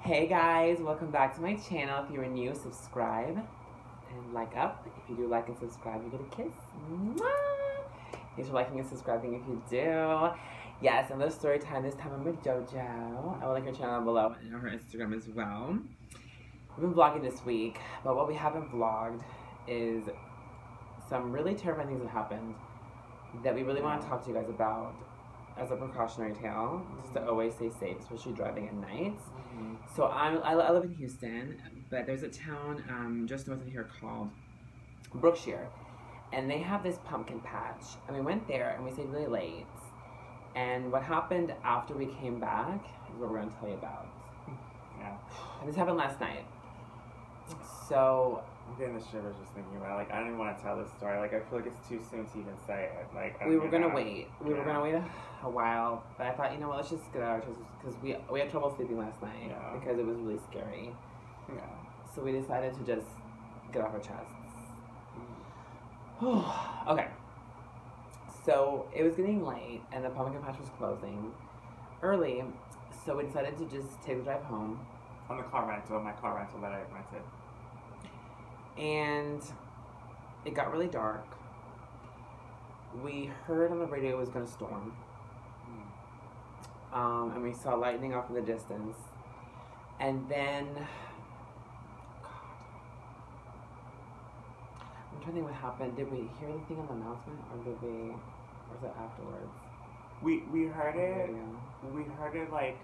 Hey guys, welcome back to my channel. If you're new, subscribe and like up. If you do like and subscribe, you get a kiss. Mwah! Thanks for liking and subscribing if you do. Yes, another story time. This time I'm with JoJo. I will link her channel below and her Instagram as well. We've been vlogging this week, but what we haven't vlogged is some really terrifying things that happened that we really want to talk to you guys about as a precautionary tale, just to always stay safe, especially driving at night. So I live in Houston, but there's a town just north of here called Brookshire, and they have this pumpkin patch. And we went there and we stayed really late. And what happened after we came back is what we're going to tell you about. Yeah. And this happened last night. So I'm getting the shivers just thinking about it. Like, I don't even want to tell this story. Like, I feel like it's too soon to even say it. Like, we were gonna wait. We were gonna wait a while, but I thought, you know what, let's just get out because we had trouble sleeping last night because it was really scary. Yeah. So we decided to just get off our chests. Okay. So it was getting late, and the pumpkin patch was closing early. So we decided to just take the drive home. On the car rental, my car rental that I rented. And it got really dark. We heard on the radio it was going to storm. And we saw lightning off in the distance. And then, God, I'm trying to think what happened. Did we hear anything on the announcement, or was it afterwards? We heard it. We heard it like,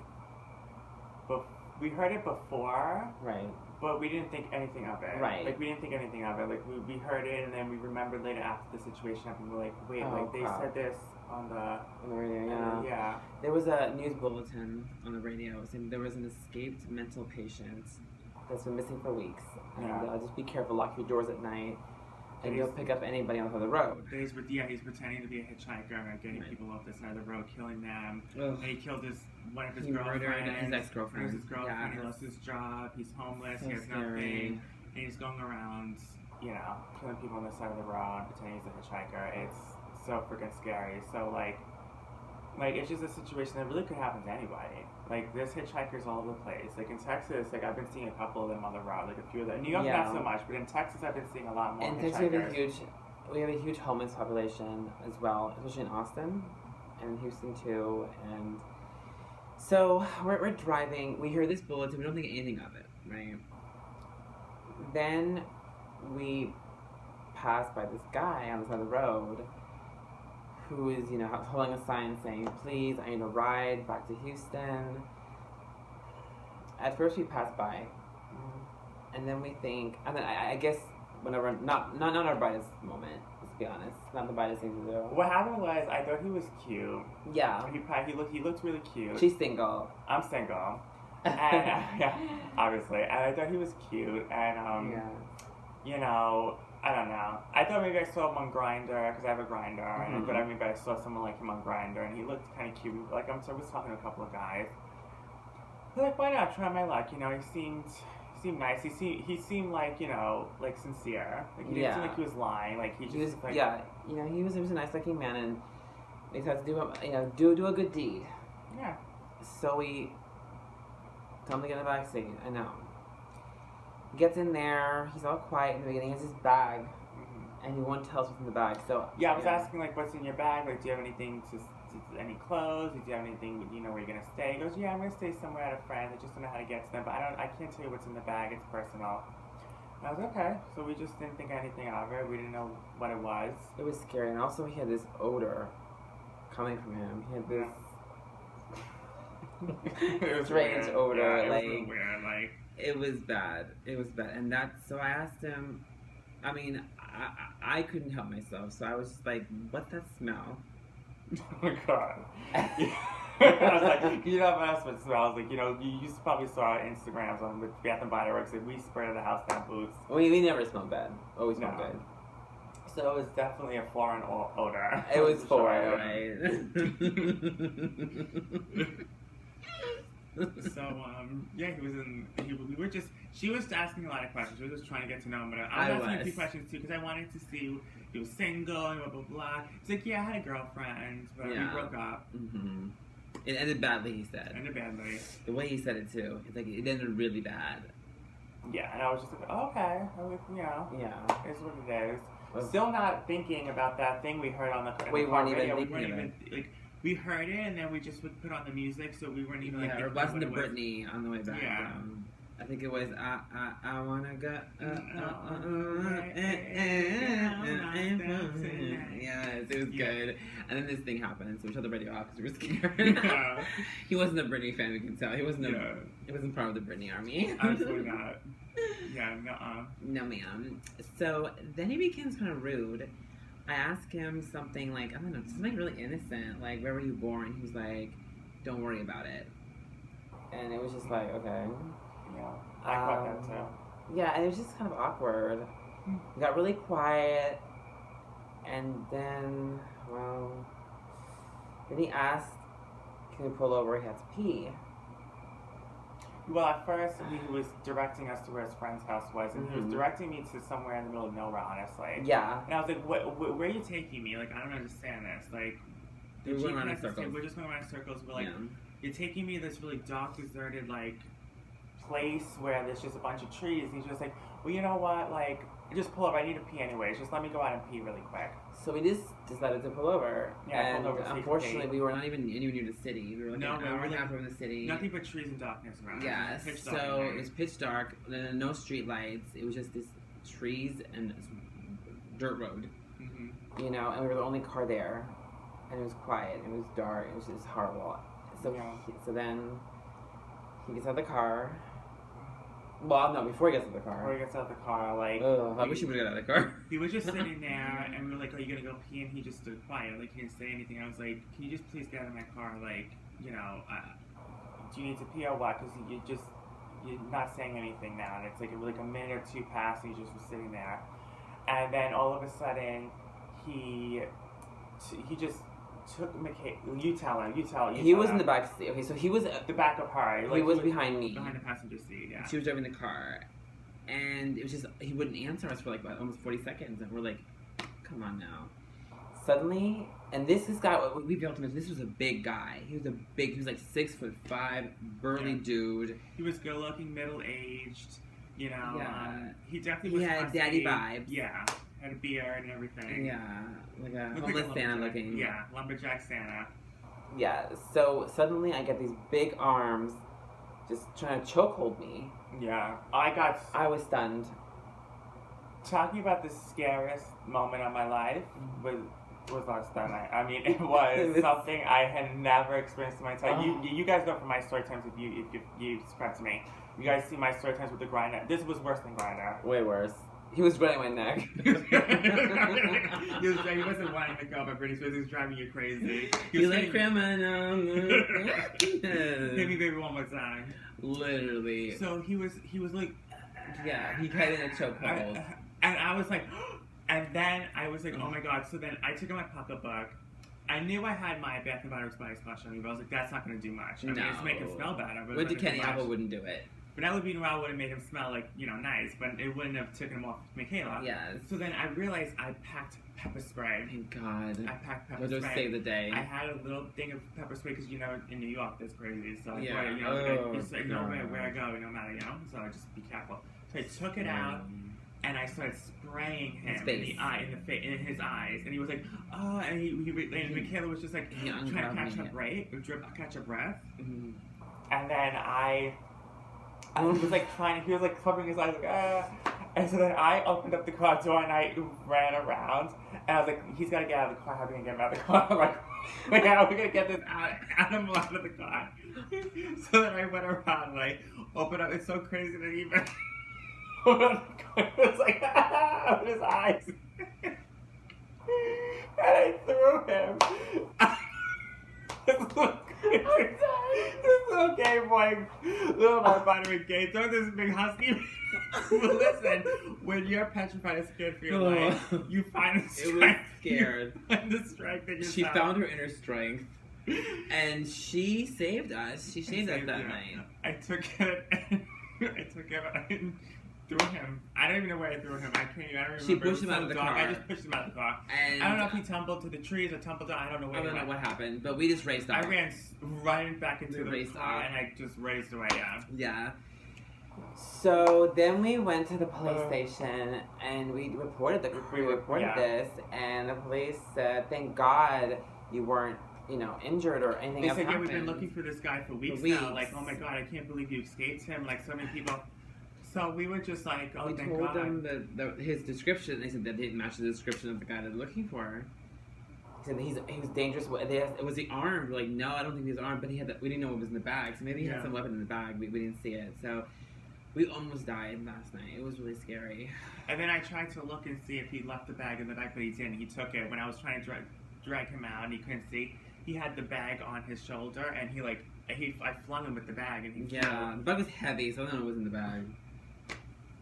we heard it before. Right. But we didn't think anything of it. Right. Like, we didn't think anything of it. Like, we heard it, and then we remembered later after the situation happened, we were like, wait, like, they said this on the radio, yeah. Yeah. There was a news bulletin on the radio saying there was an escaped mental patient that's been missing for weeks. And just be careful, lock your doors at night, and you'll pick up anybody on the road. He's pretending to be a hitchhiker, getting people off the side of the road, killing them. Ugh. And he killed one of his He murdered his ex-girlfriend. His girlfriend. He lost his job. He's homeless. So he has scary. nothing. And he's going around, killing people on the side of the road, pretending he's a hitchhiker. It's so freaking scary. So like it's just a situation that really could happen to anybody. Like, there's hitchhikers all over the place. Like, in Texas, like, I've been seeing a couple of them on the road, like a few of them. In New York, not so much, but in Texas, I've been seeing a lot more hitchhikers. We have a huge homeless population as well, especially in Austin and in Houston too. And so we're driving. We hear this bulletin. We don't think anything of it, right? Then we pass by this guy on the side of the road who is, holding a sign saying, "Please, I need a ride back to Houston." At first we pass by, and then we think, and then I guess whenever, not our brightest moment, let's be honest, not the brightest thing to do. What happened was, I thought he was cute. Yeah. He looked really cute. She's single. I'm single. And, yeah, obviously. And I thought he was cute, and, I don't know. I thought maybe I saw him on Grindr, because I have a Grindr, and I thought maybe I saw someone like him on Grindr, and he looked kind of cute. Like, I was talking to a couple of guys. I was like, why not try my luck? He seemed nice. He seemed like, like sincere. Like, he didn't seem like he was lying. Like, he was like... Yeah, he was a nice looking man, and he had to do, do a good deed. Yeah. So we tell him to get in the back seat. I know. Gets in there, he's all quiet in the beginning, he has his bag, and he won't tell us what's in the bag, so... Yeah, I was asking, like, what's in your bag? Like, do you have anything any clothes? Do you have anything, where you're gonna stay? He goes, yeah, I'm gonna stay somewhere at a friend's, I just don't know how to get to them, but I can't tell you what's in the bag, it's personal. And I was okay, so we just didn't think anything of it, we didn't know what it was. It was scary, and also he had this odor coming from him. He had this... It was strange odor, yeah, like... It was weird, like... It was bad. It was bad. And so I asked him, I mean, I couldn't help myself. So I was just like, what's that smell? Oh my God. I was like, what else it smells like? You probably saw our Instagrams on with Bath and Body Works. Like, we spray the house down boots. We never smelled bad. Always smelled good. So it was definitely a foreign odor. It was foreign, right? So, yeah, she was asking a lot of questions. We were just trying to get to know him, but I was asking a few questions too, because I wanted to see if he was single and blah, blah, blah. He's like, yeah, I had a girlfriend, but we broke up. It ended badly, he said. Ended badly. The way he said it, too. It's like, it ended really bad. Yeah, and I was just like, oh, okay. I'm like, you know. Yeah. It's what it is. Still not thinking about that thing we heard on the We weren't even radio. thinking of it. Like, we heard it, and then we just would put on the music, so we weren't even, like... Yeah, or listening to Britney on the way back. Yeah. I think it was, I wanna go... Yes, it was good. And then this thing happened, so we shut the radio off because we were scared. Yeah. He wasn't a Britney fan, we can tell. He wasn't He wasn't part of the Britney army. Absolutely not. Yeah, no ma'am. So then he becomes kind of rude. I asked him something like, I don't know, something really innocent, like, where were you born? He was like, don't worry about it. And it was just like, okay. Yeah, I caught that too. Yeah, and it was just kind of awkward. It got really quiet, and then, well, then he asked, can we pull over? He had to pee. Well, at first, he was directing us to where his friend's house was, and he was directing me to somewhere in the middle of nowhere, honestly. Yeah. And I was like, where are you taking me? Like, I don't understand this. Like, we're going around in circles. We're just going around in circles. We're like, you're taking me to this really dark, deserted, like, place where there's just a bunch of trees. And he's just like, well, you know what? Like, just pull over. I need to pee anyways. Just let me go out and pee really quick. So we just decided to pull over. Yeah, and pulled over. Unfortunately, we were not even anywhere near the city. We were like an hour and a half from the city. Nothing but trees and darkness around. Yeah, so it was pitch dark. No street lights. It was just this trees and this dirt road. Mm-hmm. You know, and we were the only car there. And it was quiet. It was dark. It was just horrible. So, so then he gets out of the car. Well, no, before he gets out of the car. Before he gets out of the car, like... I wish he would have got out of the car. He was just sitting there, and we were like, are you going to go pee? And he just stood quiet. Like, he didn't say anything. I was like, can you just please get out of my car? Like, you know, do you need to pee or what? Because you're not saying anything now. And it's like a minute or two passed, and he just was sitting there. And then all of a sudden, he just... took Michaela. You tell him. He was in the back seat. Okay, so he was the back of her. Like, he was behind me. Behind the passenger seat, yeah. She was driving the car. And it was just, he wouldn't answer us for like about almost 40 seconds. And we're like, come on now. Suddenly, and this guy, we failed to mention, this was a big guy. He was like 6'5", burly dude. He was good looking, middle aged, you know. Yeah. He definitely was. He had daddy vibes. Yeah. Had a beard and everything. Yeah, like a homeless Santa looking. Yeah, lumberjack Santa. Yeah, so suddenly I get these big arms just trying to chokehold me. Yeah, I was stunned. Talking about the scariest moment of my life was last night. I mean, it was something I had never experienced in my time. You guys know from my story times if you subscribe to me. You guys see my story times with the grinder. This was worse than grinder. Way worse. He was grinding my neck. He wasn't wanting to go, but Britney Spears was driving you crazy. You like criminal. Hit me, baby, one more time. Literally. So he was like, yeah, he had in a chokehold. And I was like, and then I was like, oh my god. So then I took out my pocketbook. I knew I had my Bath and Body Works body splash on me, but I was like, that's not going to do much. I mean, it's make him smell better. Went to Kenny Apple, wouldn't do it. Vanilla Bean Wow would have made him smell like, you know, nice, but it wouldn't have taken him off Michaela. Yes. So then I realized I packed pepper spray. Thank God. I packed pepper spray. Those save the day. I had a little thing of pepper spray because, you know, in New York, that's crazy. So, yeah. you know, it's like, no matter where I go, no matter, you know? So just be careful. So I took it out, and I started spraying him in his eyes. And he was like, oh, and Michaela was just like, trying to catch her breath. Mm-hmm. And then I was like he was like covering his eyes, like, ah. And so then I opened up the car door and I ran around. And I was like, he's got to get out of the car. How are we going to get him out of the car? I'm like, how are we going to get this animal out of the car? So then I went around, like, opened up. It's so crazy that he even it was like, open his eyes. And I threw him. This little gay boy, little vitamin gay, throw this big husky. Listen, when you're petrified and scared for your life, you find the strength. It was scared. You find the strength in yourself. She found her inner strength, and she saved us. She saved us that night. I took it, and threw him. I don't even know where I threw him. I don't remember. She pushed him out of the car. I just pushed him out of the car. And I don't know if he tumbled to the trees or tumbled down. I don't know where I don't know what happened, but we just raced off. I ran right back into the car and I just raced away, Yeah. So then we went to the police station and we reported this, and the police said, "Thank God you weren't, injured or anything else happened." They said, "Yeah, we've been looking for this guy for weeks now. Like, oh my God, I can't believe you escaped him. Like, so many people." So we were just like, "Oh, thank God." We told them his description. They said that didn't match the description of the guy they're looking for. He said he was dangerous. Was he armed? We're like, no, I don't think he was armed, but we didn't know what was in the bag. So maybe he had some weapon in the bag. We didn't see it. So we almost died last night. It was really scary. And then I tried to look and see if he left the bag in the bag, but he didn't. He took it when I was trying to drag him out, and he couldn't see. He had the bag on his shoulder, and I flung him with the bag, and he the bag was heavy, so I don't know what was in the bag.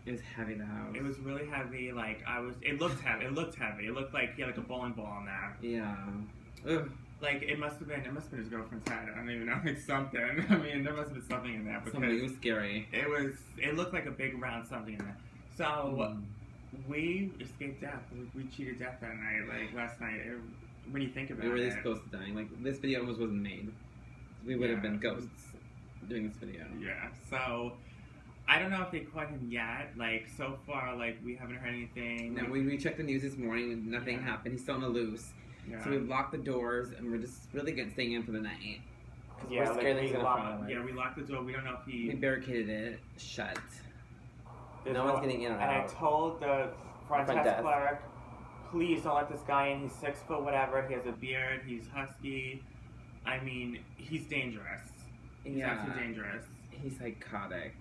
It was heavy, the house. It was really heavy. It looked heavy. It looked like he had like a bowling ball in there. Yeah. Ugh. Like it must have been his girlfriend's head. I don't even know. It's something. I mean, there must have been something in there because something. It was scary. It looked like a big round something in there. So we escaped death. We cheated death that night. Like last night. When you think about it, we were really close to dying. Like this video almost wasn't made. We would have been ghosts doing this video. Yeah. So. I don't know if they caught him yet. Like, so far, like, we haven't heard anything. No, we checked the news this morning and nothing happened. He's still on the loose. Yeah. So we've locked the doors and we're just really good staying in for the night. Because we're scared that he's going to follow us. Yeah, we locked the door. We don't know if he... We barricaded it shut. No one's getting in or out. And I told the front desk clerk, please don't let this guy in. He's 6 foot whatever. He has a beard. He's husky. I mean, he's dangerous. He's actually dangerous. He's psychotic.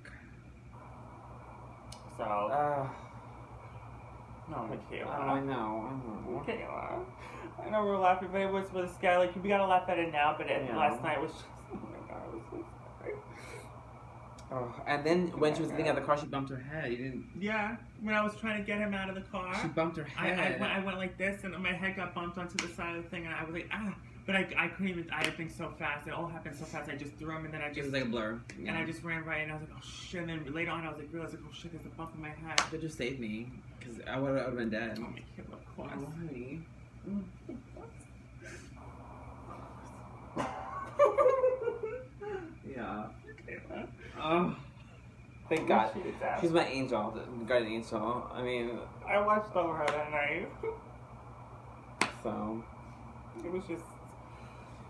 So, no, Michaela. I know. Michaela. I know we're laughing, but it was really scary. Like, we gotta laugh at it now, but last night was just, oh my God, it was so scary. Oh, and then when she was getting out of the car, she bumped her head. You didn't... Yeah, when I was trying to get him out of the car. She bumped her head. I went like this, and my head got bumped onto the side of the thing, and I was like, ah. But I couldn't even, I had things so fast. It all happened so fast. I just threw him and then I just... It was like a blur. Yeah. And I just ran right and I was like, oh shit. And then later on I was like, realized, like, oh shit, there's a bump in my head. That just saved me. Because I would have been dead. Oh, my kid, of course. Oh, honey. Yeah. Oh. Thank God. She's my angel, guardian angel. I mean... I watched over her that night. So... It was just...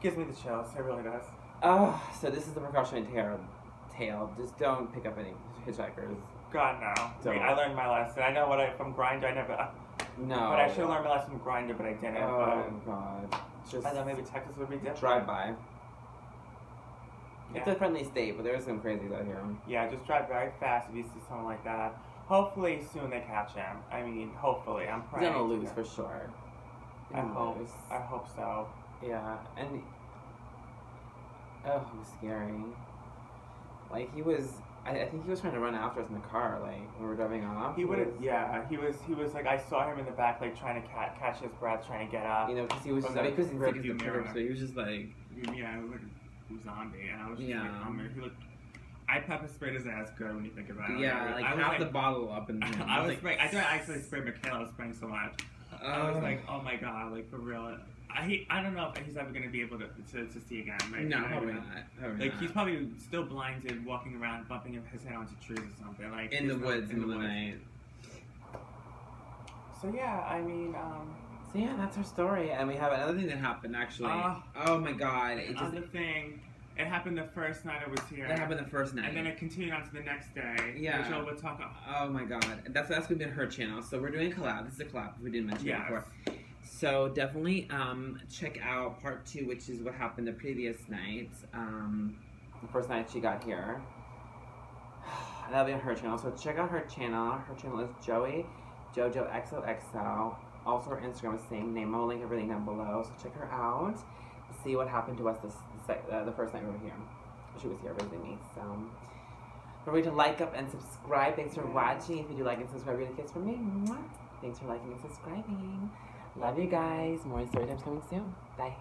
Gives me the chills. It really does. So this is the precautionary tale. Just don't pick up any hitchhikers. God, no. I learned my lesson. I know from Grindr, I never... No. But I should have learned my lesson from Grindr, but I didn't. Oh, God. I thought maybe Texas would be different. Drive by. Yeah. It's a friendly state, but there's some crazies out here. Yeah, just drive very fast if you see someone like that. Hopefully soon they catch him. I mean, hopefully. I'm praying. He's gonna lose for sure. I hope so. Yeah, and it was scary. Like he was, I think he was trying to run after us in the car, like when we were driving off. He would have, yeah. He was like, I saw him in the back, like trying to catch his breath, trying to get up. You know, because he was just, because he's like the mirror, so he was just like, yeah, it was like a zombie, and I was just like, he looked. I pepper sprayed his ass good when you think about it. Yeah, like half the bottle up in him. I think I actually sprayed Michaela. I was spraying so much. I was like, oh my God, like for real. I don't know if he's ever going to be able to see again. Right? No, probably not. Like he's probably still blinded, walking around, bumping his head onto trees or something. Like in the woods in the night. So yeah, I mean, so yeah, that's our story, and we have another thing that happened actually. Oh my God! Another thing. It happened the first night I was here. It happened the first night. And then it continued on to the next day. Yeah. Which we'll talk about. Oh my God. That's going to be her channel. So we're doing a collab. This is a collab. We didn't mention it before. So definitely check out part 2, which is what happened the previous night. The first night she got here. That'll be on her channel. So check out her channel. Her channel is Joeyjojoxoxo. Also her Instagram is the same name. I'll link everything down below. So check her out. See what happened to us the first night we were here. She was here visiting me. So remember to like up and subscribe. Thanks for watching. If you do like and subscribe, you're gonna kiss from me. Thanks for liking and subscribing. Love you guys. More story times coming soon. Bye.